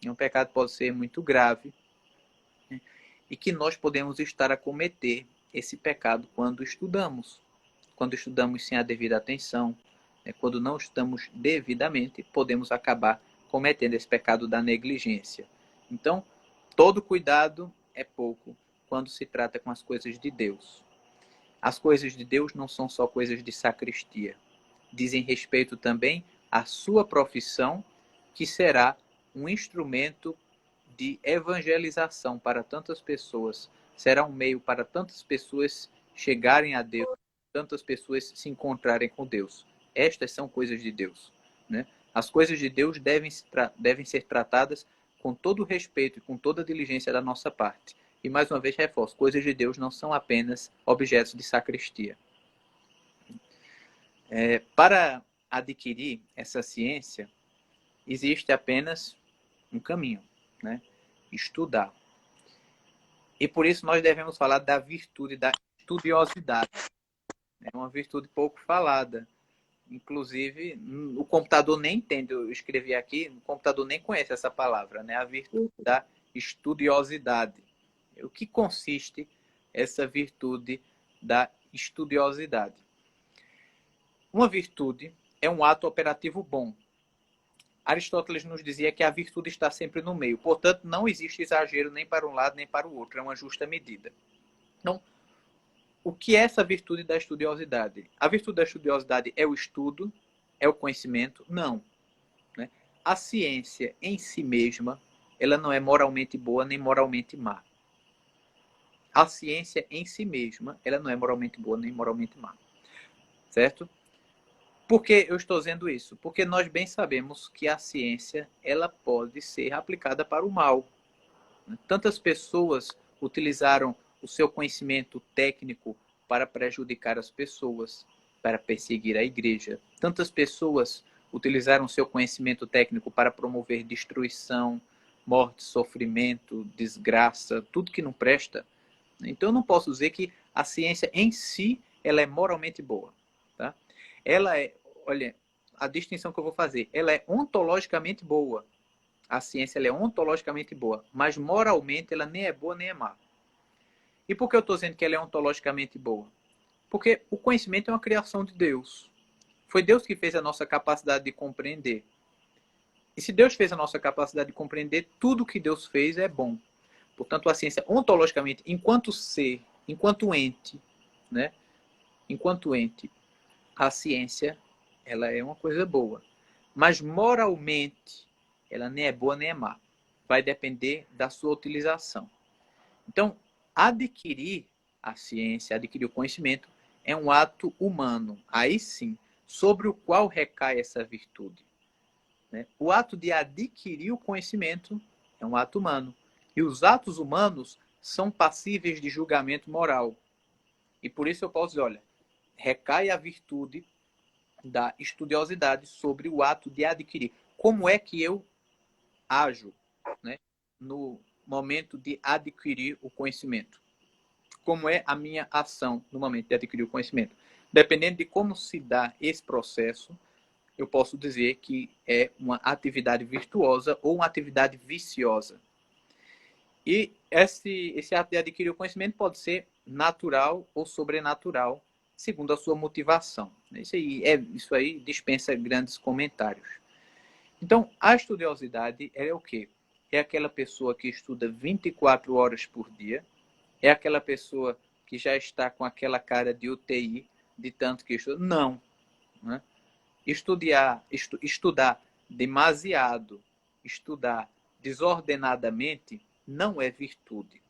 B: E um pecado pode ser muito grave, né? E que nós podemos estar a cometer esse pecado quando estudamos sem a devida atenção, né? Quando não estudamos devidamente, podemos acabar cometendo esse pecado da negligência. Então, todo cuidado é pouco quando se trata com as coisas de Deus. As coisas de Deus não são só coisas de sacristia. Dizem respeito também à sua profissão, que será um instrumento de evangelização para tantas pessoas. Será um meio para tantas pessoas chegarem a Deus, tantas pessoas se encontrarem com Deus. Estas são coisas de Deus, né? As coisas de Deus devem ser tratadas com todo o respeito e com toda a diligência da nossa parte. E mais uma vez reforço, coisas de Deus não são apenas objetos de sacristia. Para adquirir essa ciência, existe apenas um caminho, né? Estudar. E por isso nós devemos falar da virtude da estudiosidade. É uma virtude pouco falada. Inclusive, o computador nem entende. Eu escrevi aqui, o computador nem conhece essa palavra, né? A virtude da estudiosidade. O que consiste essa virtude da estudiosidade? Uma virtude é um ato operativo bom. Aristóteles nos dizia que a virtude está sempre no meio. Portanto, não existe exagero nem para um lado nem para o outro. É uma justa medida. Então, o que é essa virtude da estudiosidade? A virtude da estudiosidade é o estudo? É o conhecimento? Não. Né? A ciência em si mesma, ela não é moralmente boa nem moralmente má. A ciência em si mesma, ela não é moralmente boa nem moralmente má. Certo? Por que eu estou dizendo isso? Porque nós bem sabemos que a ciência, ela pode ser aplicada para o mal. Tantas pessoas utilizaram o seu conhecimento técnico para prejudicar as pessoas, para perseguir a igreja. Tantas pessoas utilizaram o seu conhecimento técnico para promover destruição, morte, sofrimento, desgraça, tudo que não presta. Então eu não posso dizer que a ciência em si ela é moralmente boa. Tá? Ela é, olha, a distinção que eu vou fazer, ela é ontologicamente boa. A ciência ela é ontologicamente boa, mas moralmente ela nem é boa nem é má. E por que eu estou dizendo que ela é ontologicamente boa? Porque o conhecimento é uma criação de Deus. Foi Deus que fez a nossa capacidade de compreender. E se Deus fez a nossa capacidade de compreender, tudo que Deus fez é bom. Portanto, a ciência, ontologicamente, enquanto ser, enquanto ente, né? Enquanto ente, a ciência, ela é uma coisa boa. Mas moralmente, ela nem é boa nem é má. Vai depender da sua utilização. Então, adquirir a ciência, adquirir o conhecimento, é um ato humano. Aí sim, sobre o qual recai essa virtude. Né? O ato de adquirir o conhecimento é um ato humano. E os atos humanos são passíveis de julgamento moral. E por isso eu posso dizer, olha, recai a virtude da estudiosidade sobre o ato de adquirir. Como é que eu ajo, né, no momento de adquirir o conhecimento? Como é a minha ação no momento de adquirir o conhecimento? Dependendo de como se dá esse processo, eu posso dizer que é uma atividade virtuosa ou uma atividade viciosa. E esse ato de adquirir o conhecimento pode ser natural ou sobrenatural, segundo a sua motivação. Isso aí dispensa grandes comentários. Então, a estudiosidade é o quê? É aquela pessoa que estuda 24 horas por dia, é aquela pessoa que já está com aquela cara de UTI, de tanto que estuda. Não. Né? Estudar demasiado, estudar desordenadamente, não é virtude.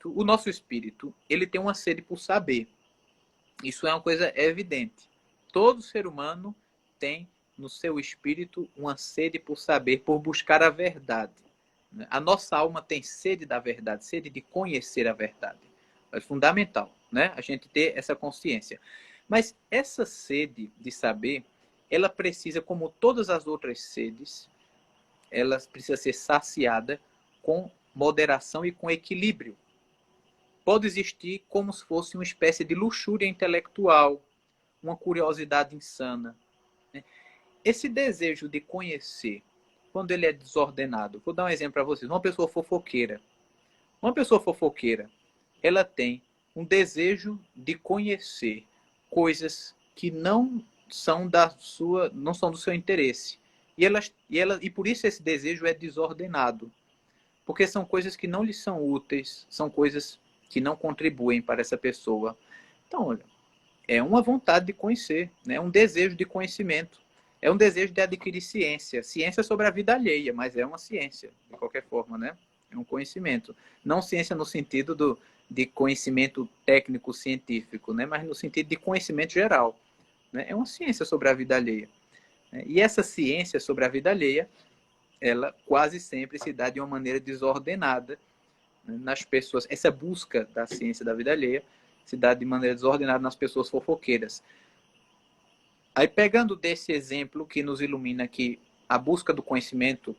B: O nosso espírito, ele tem uma sede por saber. Isso é uma coisa evidente. Todo ser humano tem no seu espírito uma sede por saber, por buscar a verdade. A nossa alma tem sede da verdade, sede de conhecer a verdade. É fundamental, né? A gente ter essa consciência. Mas essa sede de saber, ela precisa, como todas as outras sedes, ela precisa ser saciada com moderação e com equilíbrio. Pode existir como se fosse uma espécie de luxúria intelectual, uma curiosidade insana. Esse desejo de conhecer, quando ele é desordenado, vou dar um exemplo para vocês. Uma pessoa fofoqueira. Uma pessoa fofoqueira, ela tem um desejo de conhecer coisas que não são não são do seu interesse. E por isso esse desejo é desordenado. Porque são coisas que não lhe são úteis, são coisas que não contribuem para essa pessoa. Então, olha, é uma vontade de conhecer, né? É um desejo de conhecimento. É um desejo de adquirir ciência. Ciência sobre a vida alheia, mas é uma ciência, de qualquer forma, né? É um conhecimento. Não ciência no sentido de conhecimento técnico-científico, né? Mas no sentido de conhecimento geral. Né? É uma ciência sobre a vida alheia. E essa ciência sobre a vida alheia, ela quase sempre se dá de uma maneira desordenada, né, nas pessoas. Essa busca da ciência da vida alheia se dá de maneira desordenada nas pessoas fofoqueiras. Aí, pegando desse exemplo que nos ilumina que a busca do conhecimento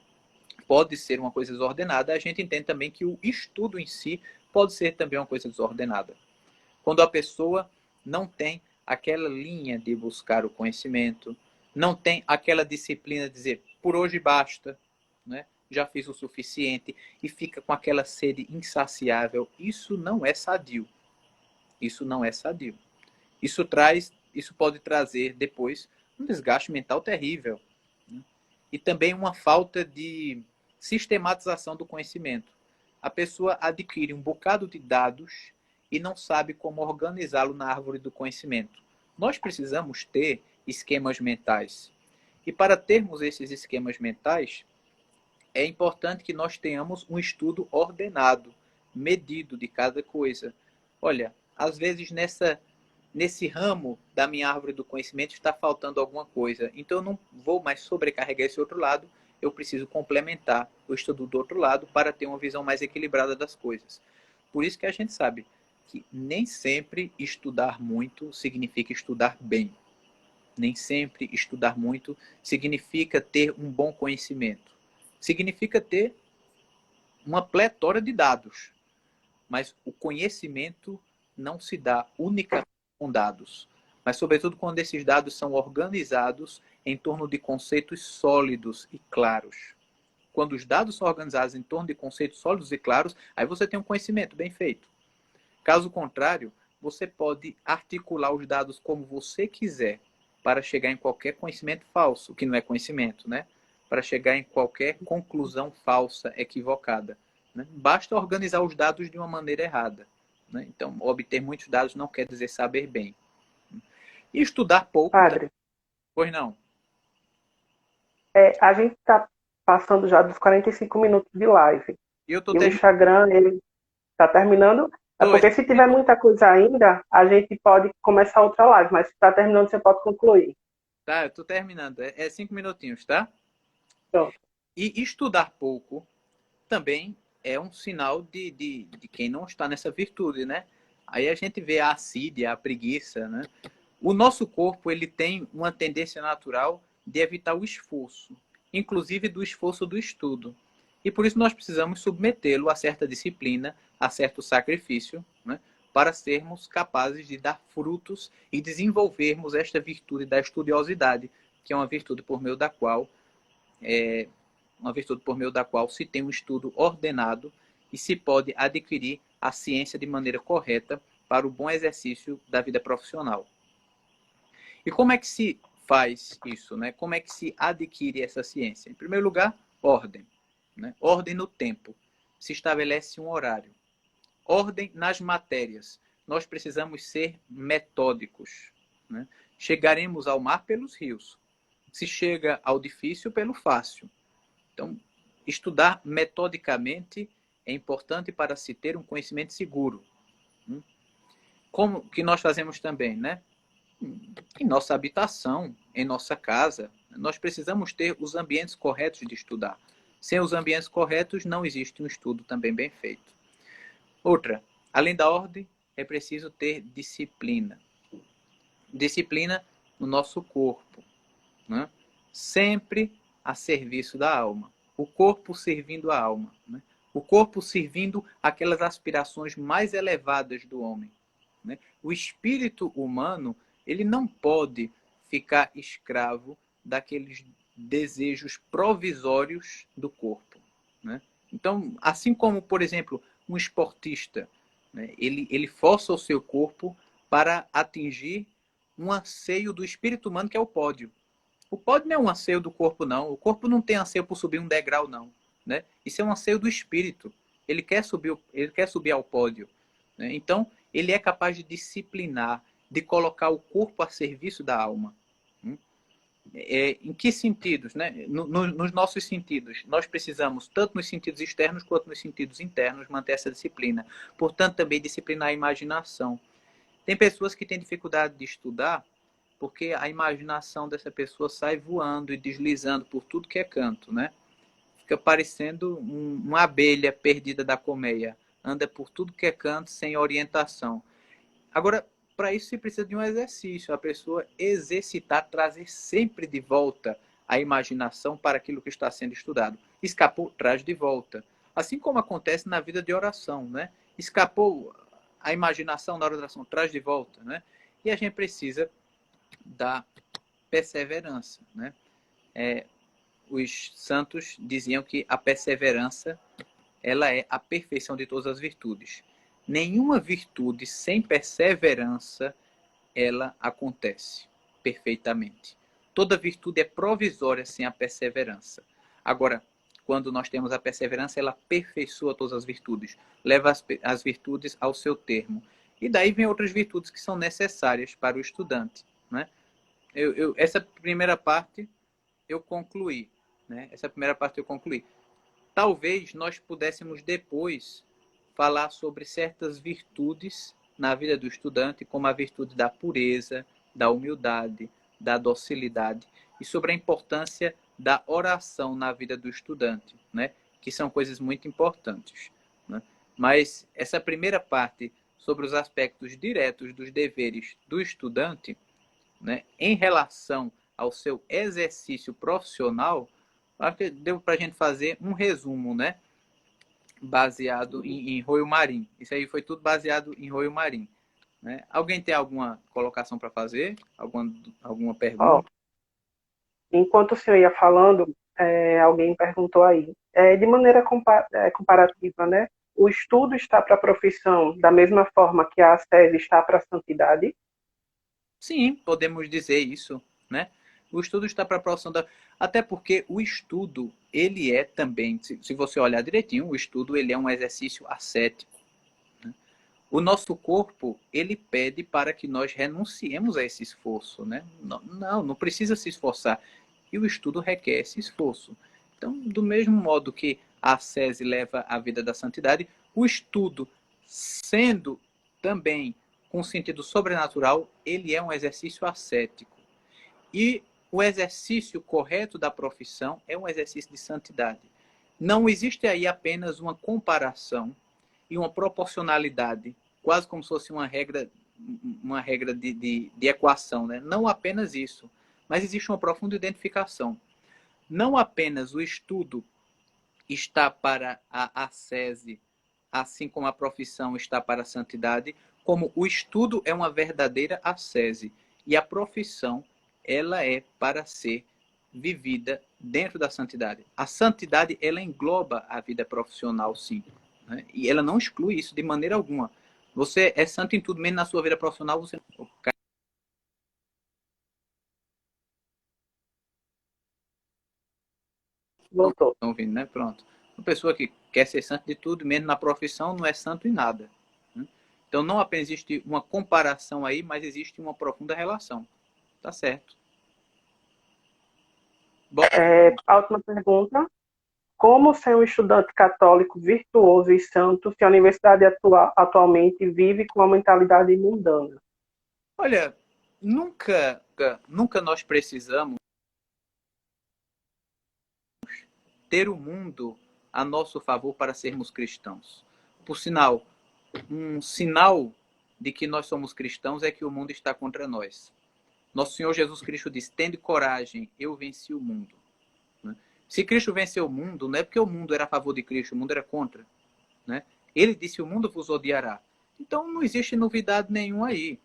B: pode ser uma coisa desordenada, a gente entende também que o estudo em si pode ser também uma coisa desordenada. Quando a pessoa não tem aquela linha de buscar o conhecimento, não tem aquela disciplina de dizer, por hoje basta, né? Já fiz o suficiente, e fica com aquela sede insaciável, isso não é sadio. Isso não é sadio. Isso pode trazer depois um desgaste mental terrível, né? E também uma falta de sistematização do conhecimento. A pessoa adquire um bocado de dados e não sabe como organizá-lo na árvore do conhecimento. Nós precisamos ter esquemas mentais. E para termos esses esquemas mentais, é importante que nós tenhamos um estudo ordenado, medido de cada coisa. Olha, às vezes nesse ramo da minha árvore do conhecimento está faltando alguma coisa. Então eu não vou mais sobrecarregar esse outro lado, eu preciso complementar o estudo do outro lado para ter uma visão mais equilibrada das coisas. Por isso que a gente sabe que nem sempre estudar muito significa estudar bem. Nem sempre estudar muito significa ter um bom conhecimento. Significa ter uma pletora de dados. Mas o conhecimento não se dá unicamente com dados, mas sobretudo quando esses dados são organizados em torno de conceitos sólidos e claros. Quando os dados são organizados em torno de conceitos sólidos e claros, aí você tem um conhecimento bem feito. Caso contrário, você pode articular os dados como você quiser para chegar em qualquer conhecimento falso, que não é conhecimento, né? Para chegar em qualquer conclusão falsa, equivocada. Né? Basta organizar os dados de uma maneira errada. Né? Então, obter muitos dados não quer dizer saber bem. E estudar pouco...
A: Padre,
B: Pois não.
A: a gente está passando já dos 45 minutos de live.
B: E eu estou
A: E o
B: terminando.
A: Instagram, ele está terminando. É porque se tiver muita coisa ainda, a gente pode começar outra live. Mas se está terminando, você pode concluir.
B: Tá, eu estou terminando. É 5 minutinhos, tá?
A: Pronto.
B: E estudar pouco também é um sinal de quem não está nessa virtude, né? Aí a gente vê a assídia, a preguiça, né? O nosso corpo, ele tem uma tendência natural de evitar o esforço, inclusive do esforço do estudo. E por isso nós precisamos submetê-lo a certa disciplina, a certo sacrifício, né? Para sermos capazes de dar frutos e desenvolvermos esta virtude da estudiosidade, que é uma virtude por meio da qual se tem um estudo ordenado e se pode adquirir a ciência de maneira correta para o bom exercício da vida profissional. E como é que se faz isso, né? Como é que se adquire essa ciência? Em primeiro lugar, ordem. Né? Ordem no tempo. Se estabelece um horário. Ordem nas matérias. Nós precisamos ser metódicos. Né? Chegaremos ao mar pelos rios. Se chega ao difícil, pelo fácil. Então, estudar metodicamente é importante para se ter um conhecimento seguro. Como que nós fazemos também, né? Em nossa habitação, em nossa casa, nós precisamos ter os ambientes corretos de estudar. Sem os ambientes corretos, não existe um estudo também bem feito. Outra, além da ordem, é preciso ter disciplina. Disciplina no nosso corpo, né? Sempre a serviço da alma. O corpo servindo a alma. Né? O corpo servindo aquelas aspirações mais elevadas do homem. Né? O espírito humano, ele não pode ficar escravo daqueles desejos provisórios do corpo. Né? Então, assim como, por exemplo, um esportista, né? ele força o seu corpo para atingir um anseio do espírito humano, que é o pódio. O pódio não é um anseio do corpo, não. O corpo não tem anseio por subir um degrau, não. Né? Isso é um anseio do espírito. Ele quer subir ao pódio. Né? Então, ele é capaz de disciplinar, de colocar o corpo a serviço da alma. Em que sentidos? Né? Nos nossos sentidos. Nós precisamos, tanto nos sentidos externos quanto nos sentidos internos, manter essa disciplina. Portanto, também disciplinar a imaginação. Tem pessoas que têm dificuldade de estudar porque a imaginação dessa pessoa sai voando e deslizando por tudo que é canto, né? Fica parecendo uma abelha perdida da colmeia. Anda por tudo que é canto sem orientação. Agora, para isso se precisa de um exercício. A pessoa exercitar, trazer sempre de volta a imaginação para aquilo que está sendo estudado. Escapou, traz de volta. Assim como acontece na vida de oração, né? Escapou a imaginação na hora da oração, traz de volta, né? E a gente precisa da perseverança, né? Os santos diziam que a perseverança, ela é a perfeição de todas as virtudes. Nenhuma virtude sem perseverança, ela acontece perfeitamente. Toda virtude é provisória sem a perseverança. Agora, quando nós temos a perseverança, ela aperfeiçoa todas as virtudes, leva as virtudes ao seu termo. E daí vem outras virtudes que são necessárias para o estudante, né? Essa primeira parte eu concluí, né? Talvez nós pudéssemos depois falar sobre certas virtudes na vida do estudante, como a virtude da pureza, da humildade, da docilidade, e sobre a importância da oração na vida do estudante, né? Que são coisas muito importantes. Né? Mas essa primeira parte sobre os aspectos diretos dos deveres do estudante, né, em relação ao seu exercício profissional, acho que deu para a gente fazer um resumo, né, baseado em Royo Marim. Isso aí foi tudo baseado em Royo Marim. né? Alguém tem alguma colocação para fazer? Alguma
A: Ó,
B: pergunta?
A: enquanto o senhor ia falando, alguém perguntou aí, de maneira comparativa, né? O estudo está para a profissão da mesma forma que a ascese está para a santidade?
B: Sim, podemos dizer isso, né? O estudo está para a produção da... Até porque o estudo, ele é também, se você olhar direitinho, o estudo ele é um exercício ascético. O nosso corpo, ele pede para que nós renunciemos a esse esforço, né? Não precisa se esforçar. E o estudo requer esse esforço. Então, do mesmo modo que a ascese leva à vida da santidade, o estudo, sendo também com sentido sobrenatural, ele é um exercício ascético. E o exercício correto da profissão é um exercício de santidade. Não existe aí apenas uma comparação e uma proporcionalidade, quase como se fosse uma regra de equação, né? Não apenas isso, mas existe uma profunda identificação. Não apenas o estudo está para a ascese, assim como a profissão está para a santidade, como o estudo é uma verdadeira ascese e a profissão ela é para ser vivida dentro da santidade. A santidade ela engloba a vida profissional, sim, né? E ela não exclui isso de maneira alguma. Você é santo em tudo, menos na sua vida profissional. Você não
A: Voltou.
B: estão ouvindo, né? Pronto. Uma pessoa que quer ser santo de tudo, menos na profissão, não é santo em nada, né? Então não apenas existe uma comparação aí, mas existe uma profunda relação. Tá certo. Bom,
A: A última pergunta. Como ser um estudante católico virtuoso e santo se a universidade atualmente vive com uma mentalidade mundana?
B: olha, nunca nós precisamos ter o mundo a nosso favor para sermos cristãos. Por sinal, um sinal de que nós somos cristãos é que o mundo está contra nós. Nosso Senhor Jesus Cristo diz: tende coragem, eu venci o mundo. Né? Se Cristo venceu o mundo, não é porque o mundo era a favor de Cristo, o mundo era contra. Né? Ele disse: o mundo vos odiará. Então não existe novidade nenhuma aí.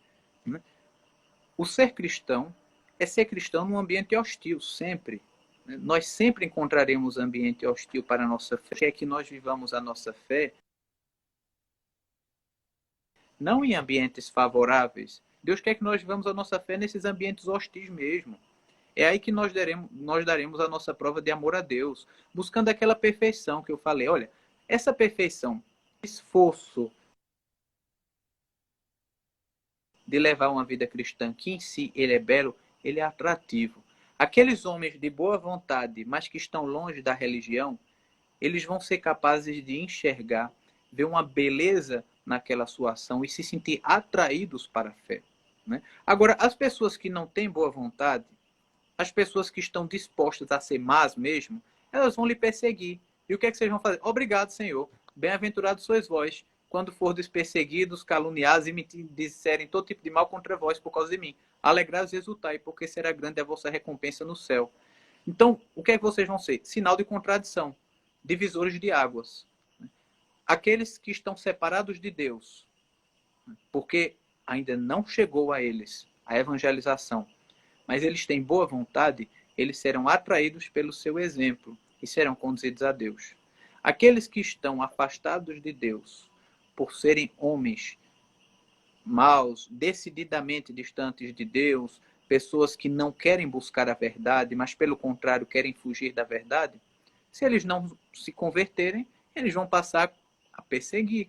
B: Né? O ser cristão é ser cristão num ambiente hostil, sempre. Nós sempre encontraremos ambiente hostil para a nossa fé. Quer que nós vivamos a nossa fé não em ambientes favoráveis. Deus quer que nós vivamos a nossa fé nesses ambientes hostis mesmo. É aí que nós daremos a nossa prova de amor a Deus, buscando aquela perfeição que eu falei. Olha, essa perfeição, esforço de levar uma vida cristã, que em si ele é belo, ele é atrativo. Aqueles homens de boa vontade, mas que estão longe da religião, eles vão ser capazes de enxergar, ver uma beleza naquela sua ação e se sentir atraídos para a fé. Né? Agora, as pessoas que não têm boa vontade, as pessoas que estão dispostas a ser más mesmo, elas vão lhe perseguir. E o que é que vocês vão fazer? Obrigado, Senhor. Bem-aventurados sois vós, quando fordes perseguidos, caluniados e me disserem todo tipo de mal contra vós por causa de mim. Alegrai-vos e exultai, porque será grande a vossa recompensa no céu. Então, o que é que vocês vão ser? Sinal de contradição, divisores de águas. Aqueles que estão separados de Deus, porque ainda não chegou a eles a evangelização, mas eles têm boa vontade, eles serão atraídos pelo seu exemplo e serão conduzidos a Deus. Aqueles que estão afastados de Deus, por serem homens maus, decididamente distantes de Deus, pessoas que não querem buscar a verdade, mas pelo contrário querem fugir da verdade, se eles não se converterem, eles vão passar a perseguir.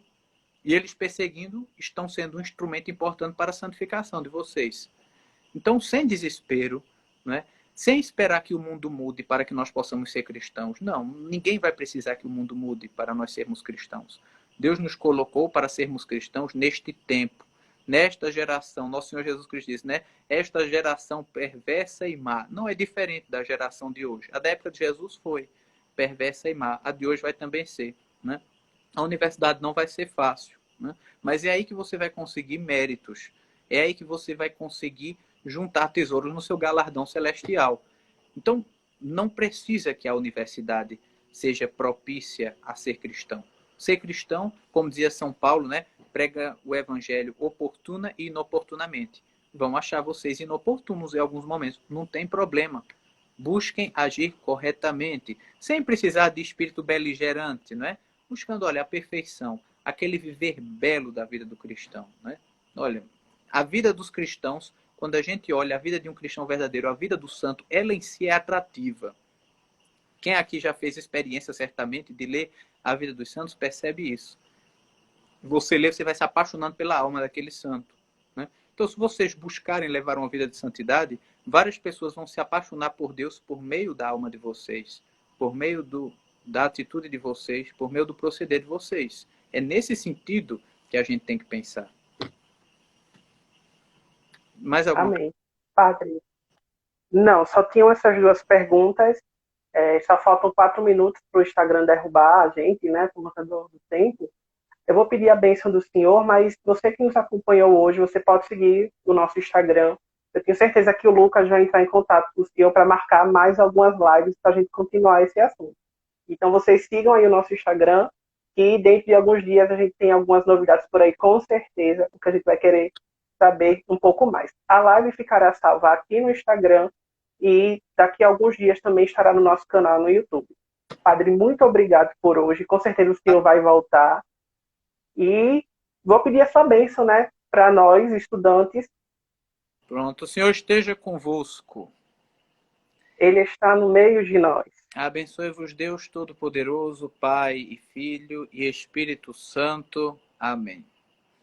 B: E eles perseguindo estão sendo um instrumento importante para a santificação de vocês. Então, sem desespero, né? Sem esperar que o mundo mude para que nós possamos ser cristãos. Não, ninguém vai precisar que o mundo mude para nós sermos cristãos. Deus nos colocou para sermos cristãos neste tempo, nesta geração. Nosso Senhor Jesus Cristo disse, né? Esta geração perversa e má. Não é diferente da geração de hoje. A da época de Jesus foi perversa e má. A de hoje vai também ser, né? A universidade não vai ser fácil, né? Mas é aí que você vai conseguir méritos. É aí que você vai conseguir juntar tesouros no seu galardão celestial. Então, não precisa que a universidade seja propícia a ser cristão. Ser cristão, como dizia São Paulo, né, prega o evangelho oportuna e inoportunamente. Vão achar vocês inoportunos em alguns momentos. Não tem problema. Busquem agir corretamente, sem precisar de espírito beligerante, não é? Buscando, olha, a perfeição, aquele viver belo da vida do cristão, né? Olha, a vida dos cristãos, quando a gente olha a vida de um cristão verdadeiro, a vida do santo, ela em si é atrativa. Quem aqui já fez experiência, certamente, de ler a vida dos santos, percebe isso. Você lê, você vai se apaixonando pela alma daquele santo, né? Então, se vocês buscarem levar uma vida de santidade, várias pessoas vão se apaixonar por Deus por meio da alma de vocês, por meio da atitude de vocês, por meio do proceder de vocês. É nesse sentido que a gente tem que pensar. Mais alguma coisa?
A: Amém. Padre, não, só tinham essas duas perguntas. Só faltam 4 minutos para o Instagram derrubar a gente, né, por conta do tempo. Eu vou pedir a bênção do Senhor, mas você que nos acompanhou hoje, você pode seguir o nosso Instagram. Eu tenho certeza que o Lucas vai entrar em contato com o Senhor para marcar mais algumas lives para a gente continuar esse assunto. Então, vocês sigam aí o nosso Instagram, e dentro de alguns dias a gente tem algumas novidades por aí, com certeza, porque a gente vai querer saber um pouco mais. A live ficará salva aqui no Instagram e daqui a alguns dias também estará no nosso canal no YouTube. Padre, muito obrigado por hoje. Com certeza o Senhor vai voltar. E vou pedir a sua bênção, né, para nós, estudantes.
B: Pronto, o Senhor esteja convosco.
A: Ele está no meio de nós.
B: Abençoe-vos Deus Todo-Poderoso, Pai e Filho e Espírito Santo. Amém.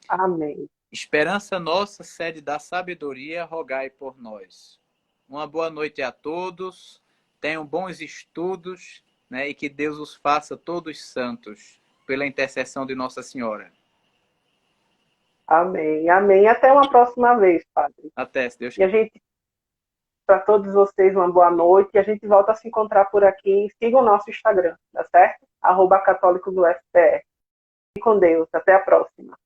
A: Amém.
B: Esperança nossa, sede da sabedoria, rogai por nós. Uma boa noite a todos, tenham bons estudos, né, e que Deus os faça todos santos, pela intercessão de Nossa Senhora.
A: Amém. Amém. Até uma próxima vez, Padre.
B: Até, se Deus
A: E a gente, para todos vocês, uma boa noite. E a gente volta a se encontrar por aqui. Sigam o nosso Instagram, tá certo? @católicosufpr. Fiquem com Deus. Até a próxima.